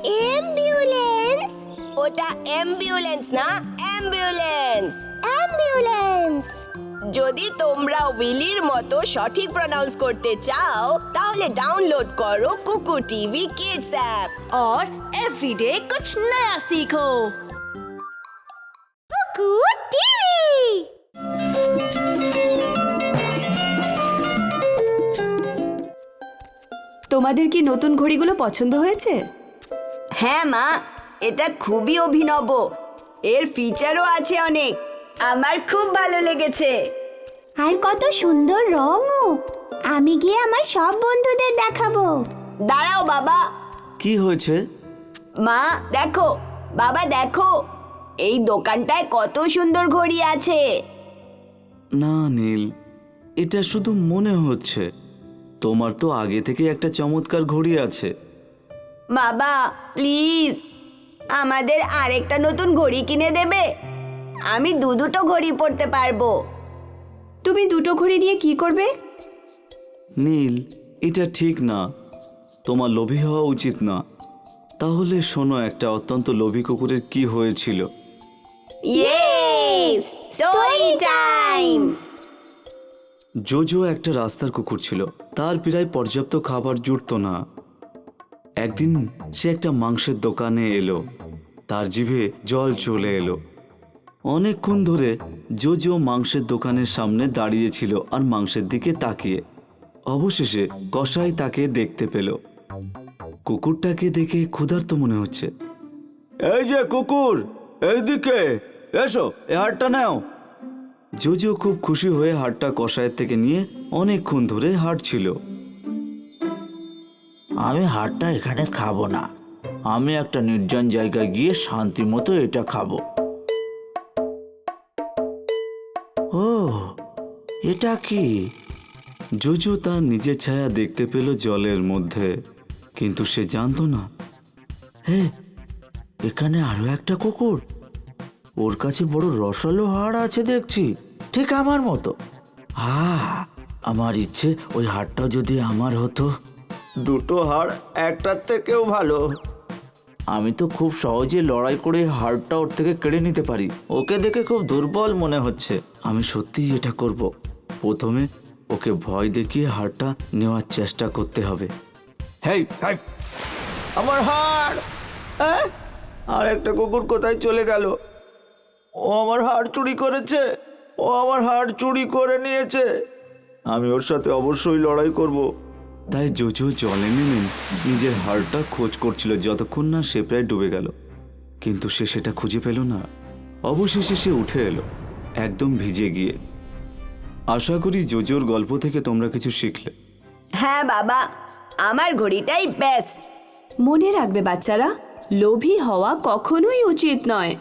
Ambulance. ওটা ambulance না, ambulance. Ambulance. যদি তোমরা উইলির মতো সঠিক প্রনাউন্স করতে চাও তাহলে ডাউনলোড করো কুকু টিভি কিডস অ্যাপ और एवरीडे कुछ नया सीखो। কুকু টিভি। তোমাদের কি নতুন ঘড়িগুলো পছন্দ হয়েছে? হ্যাঁ মা, এটা খুবই অভিনব। এর ফিচারও আছে অনেক। আমার খুব ভালো লেগেছে। আর কত সুন্দর রঙও। আমি গিয়ে আমার সব বন্ধুদের দেখাবো। দাঁড়াও বাবা। কি হয়েছে? মা দেখো, বাবা দেখো, এই দোকানটায় কত সুন্দর ঘড়ি আছে। না নীল, এটা শুধু মনে হচ্ছে। তোমার তো আগে থেকে একটা চমৎকার ঘড়ি আছে। বাবা প্লিজ আমাদের আরেকটা নতুন ঘড়ি কিনে দেবে। আমি দুটো ঘড়ি পরতে পারবো। তুমি দুটো ঘড়ি নিয়ে কি করবে? নীল, এটা ঠিক না। তোমার লোভী হওয়া উচিত না। তাহলে শোনো, একটা অত্যন্ত লোভী কুকুরের কি হয়েছিল। Yes, story time. জোজো একটা রাস্তার কুকুর ছিল। তার প্রায় পর্যাপ্ত খাবার জুটতো না। একদিন সে একটা মাংসের দোকানে এলো। তার জিভে জল চলে এলো। অনেকক্ষণ ধরে জোজো মাংসের দোকানের সামনে দাঁড়িয়েছিল আর মাংসের দিকে তাকিয়ে। অবশেষে কসাই তাকে দেখতে পেল। কুকুরটাকে দেখে ক্ষুধার্ত মনে হচ্ছে। এই যে কুকুর, এইদিকে এসো, এ হাড়টা নাও। জোজো খুব খুশি হয়ে হাড়টা কসাইয়ের থেকে নিয়ে অনেকক্ষণ ধরে হাঁটছিল। আমি হাড়টা এখানে খাবো না। আমি একটা নির্জন জায়গায় গিয়ে শান্তি মতো এটা খাবো। ও, এটা কি? জোজো তার নিজের ছায়া দেখতে পেল জলের মধ্যে, কিন্তু সে জানতো না। হে, এখানে আরো একটা কুকুর। ওর কাছে বড় রসালো হাড় আছে দেখছি, ঠিক আমার মতো। আমার ইচ্ছে ওই হাড়টা যদি আমার হতো। দুটো হাড় একটার থেকেও ভালো। আমি তো খুব সহজে লড়াই করে হাড়টা ওর থেকে কেড়ে নিতে পারি। ওকে দেখে খুব দুর্বল মনে হচ্ছে। আমি সত্যিই এটা করব। প্রথমে ওকে ভয় দেখিয়ে হাড়টা নেওয়ার চেষ্টা করতে হবে। হেই হেই, আমার হাড়! আর একটা কুকুর কোথায় চলে গেল? ও আমার হাড় চুরি করেছে। ও আমার হাড় চুরি করে নিয়েছে। আমি ওর সাথে অবশ্যই লড়াই করব। তাই জোজো জলে নেমে নিজের হাড়টা খোঁজ করছিল যতক্ষণ না সে প্রায় ডুবে গেল। কিন্তু সে সেটা খুঁজে পেল না। অবশেষে সে উঠে এলো, একদম ভিজে গিয়ে। আশা করি জোজোর গল্প থেকে তোমরা কিছু শিখলে। হ্যাঁ বাবা, আমার ঘড়িটাই বেস্ট। মনে রাখবে বাচ্চারা, লোভী হওয়া কখনোই উচিত নয়।